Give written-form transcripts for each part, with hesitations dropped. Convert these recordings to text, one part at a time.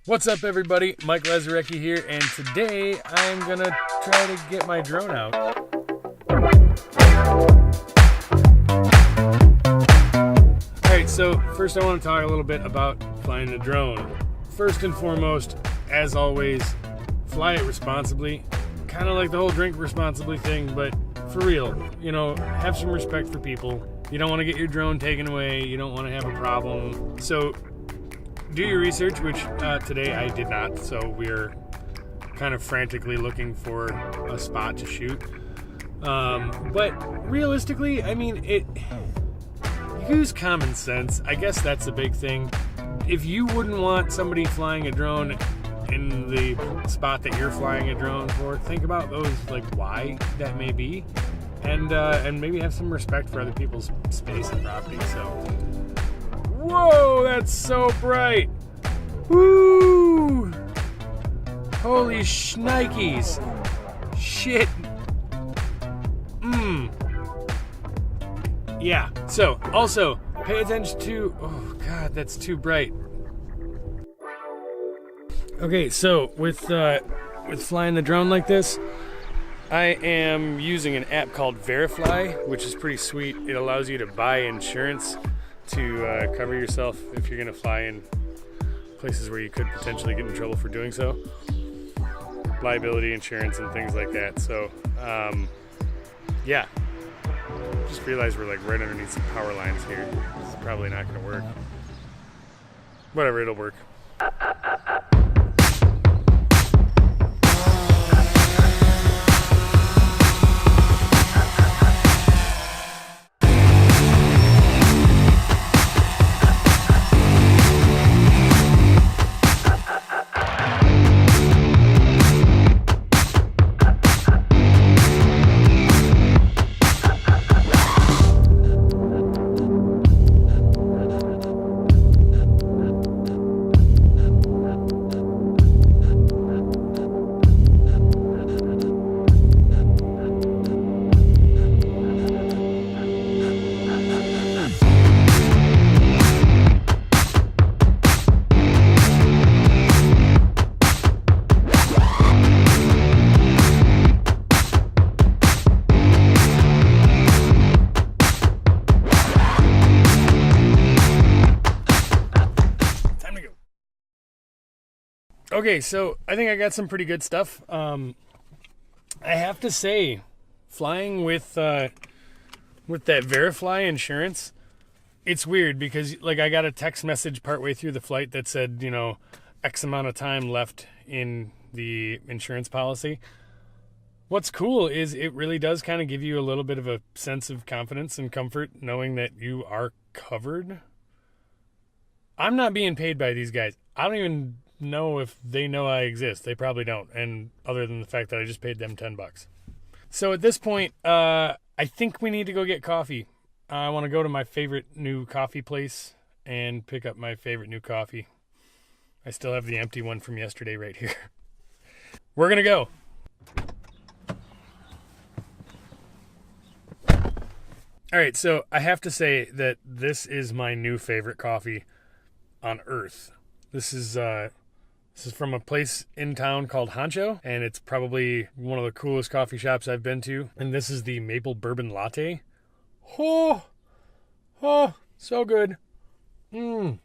What's up, everybody? Mike Lazarecki here, and today I'm gonna try to get my drone out. Alright, so first I want to talk a little bit about flying a drone. First and foremost, as always, fly it responsibly. Kind of like the whole drink responsibly thing, but for real, you know, have some respect for people. You don't want to get your drone taken away, you don't want to have a problem. So do your research, which today I did not, so we're kind of frantically looking for a spot to shoot. But realistically, I mean, use common sense. I guess that's the big thing. If you wouldn't want somebody flying a drone in the spot that you're flying a drone for, think about those, like, why that may be, and maybe have some respect for other people's space and property. So, whoa, that's so bright! Woo! Holy shnikes! Shit! Yeah. So, also, pay attention to. Oh God, that's too bright. Okay, so with flying the drone like this, I am using an app called Verifly, which is pretty sweet. It allows you to buy insurance to cover yourself if you're gonna fly in places where you could potentially get in trouble for doing so. Liability insurance and things like that. So, yeah. Just realized we're like right underneath some power lines here. This is probably not gonna work. Whatever, it'll work. Okay, so I think I got some pretty good stuff. I have to say, flying with that Verifly insurance, it's weird because, like, I got a text message partway through the flight that said, you know, X amount of time left in the insurance policy. What's cool is it really does kind of give you a little bit of a sense of confidence and comfort knowing that you are covered. I'm not being paid by these guys. I don't even know if they know I exist. They probably don't, and other than the fact that I just paid them $10. So at this point, I think we need to go get coffee. I want to go to my favorite new coffee place and pick up my favorite new coffee. I still have the empty one from yesterday right here. We're gonna go. All right, so I have to say that this is my new favorite coffee on earth. This is from a place in town called Honcho, and it's probably one of the coolest coffee shops I've been to. And this is the maple bourbon latte. Oh, so good. So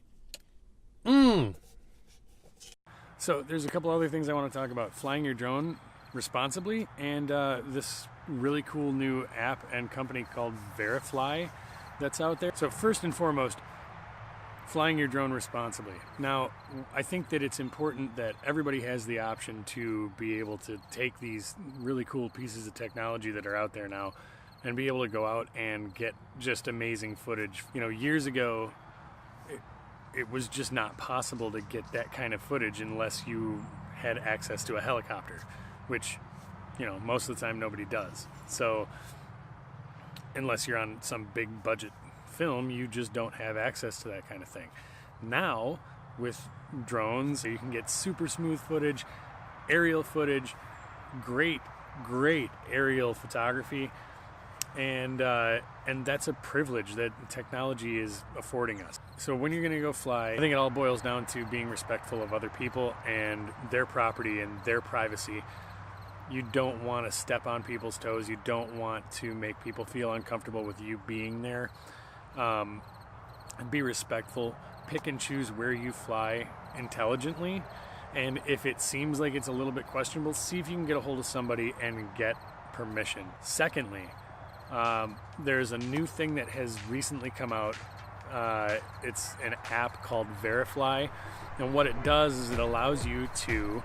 there's a couple other things I want to talk about. Flying your drone responsibly, and this really cool new app and company called Verifly that's out there. So first and foremost, flying your drone responsibly. Now, I think that it's important that everybody has the option to be able to take these really cool pieces of technology that are out there now and be able to go out and get just amazing footage. You know, years ago, it was just not possible to get that kind of footage unless you had access to a helicopter, which, you know, most of the time nobody does. So, unless you're on some big budget film, you just don't have access to that kind of thing. Now, with drones, you can get super smooth footage, aerial footage, great aerial photography, And that's a privilege that technology is affording us. So when you're going to go fly, I think it all boils down to being respectful of other people and their property and their privacy. You don't want to step on people's toes. You don't want to make people feel uncomfortable with you being there. Be respectful. Pick and choose where you fly intelligently. And if it seems like it's a little bit questionable, see if you can get a hold of somebody and get permission. Secondly, there's a new thing that has recently come out. It's an app called Verifly. And what it does is it allows you to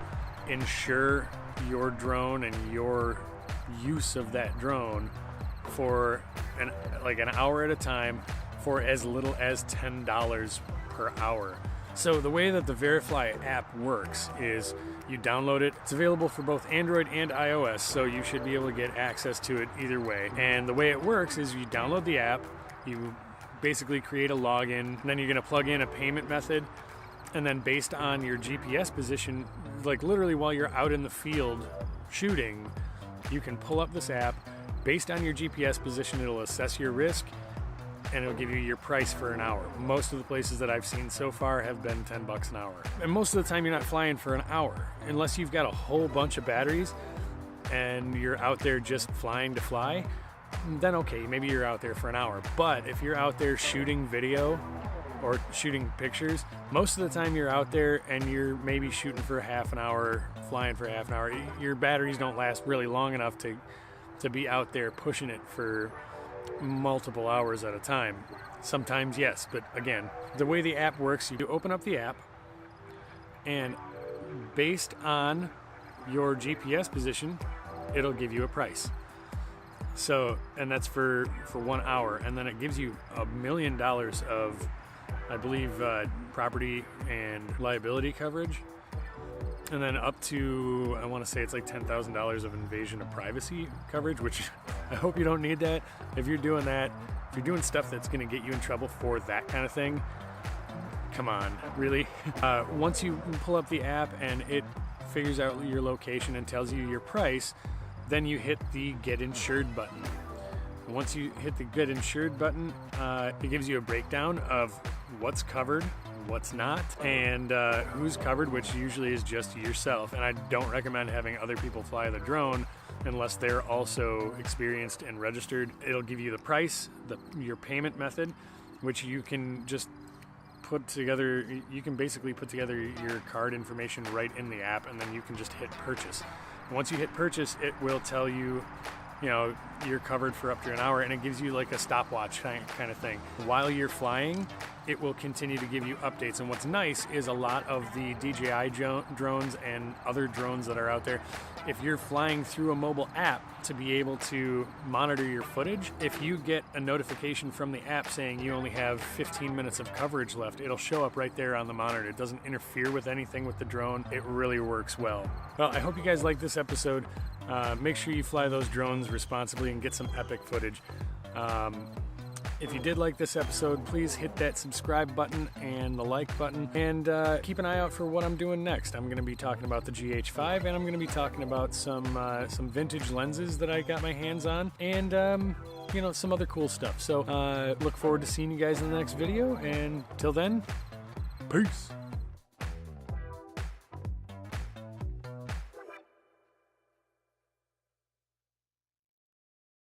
insure your drone and your use of that drone for an hour at a time for as little as $10 per hour. So the way that the Verifly app works is you download it. It's available for both Android and iOS, so you should be able to get access to it either way. And the way it works is you download the app, you basically create a login, and then you're going to plug in a payment method. And then based on your GPS position, like literally while you're out in the field shooting, you can pull up this app. Based on your GPS position, it'll assess your risk and it'll give you your price for an hour. Most of the places that I've seen so far have been $10 an hour. And most of the time you're not flying for an hour, unless you've got a whole bunch of batteries and you're out there just flying to fly, then okay, maybe you're out there for an hour. But if you're out there shooting video or shooting pictures, most of the time you're out there and you're maybe shooting for half an hour, flying for half an hour. Your batteries don't last really long enough to be out there pushing it for multiple hours at a time. Sometimes yes, but again, the way the app works, you open up the app and based on your GPS position, it'll give you a price. So, and that's for 1 hour, and then it gives you $1 million of, I believe, property and liability coverage, and then up to, I want to say it's like $10,000 of invasion of privacy coverage, which I hope you don't need that. If you're doing that, if you're doing stuff that's going to get you in trouble for that kind of thing, come on, really? Once you pull up the app and it figures out your location and tells you your price, then you hit the Get Insured button. Once you hit the Get Insured button, it gives you a breakdown of what's covered, what's not, and who's covered, which usually is just yourself. And I don't recommend having other people fly the drone unless they're also experienced and registered. It'll give you the price, your payment method, which you can just put together. You can basically put together your card information right in the app, and then you can just hit purchase. Once you hit purchase, it will tell you, you're covered for up to an hour, and it gives you like a stopwatch kind of thing. While you're flying, it will continue to give you updates. And what's nice is a lot of the DJI drones and other drones that are out there, if you're flying through a mobile app to be able to monitor your footage, if you get a notification from the app saying you only have 15 minutes of coverage left, it'll show up right there on the monitor. It doesn't interfere with anything with the drone. It really works well. Well, I hope you guys like this episode. Make sure you fly those drones responsibly and get some epic footage. If you did like this episode, please hit that subscribe button and the like button, and keep an eye out for what I'm doing next. I'm going to be talking about the GH5, and I'm going to be talking about some vintage lenses that I got my hands on, and some other cool stuff. So look forward to seeing you guys in the next video, and till then, peace.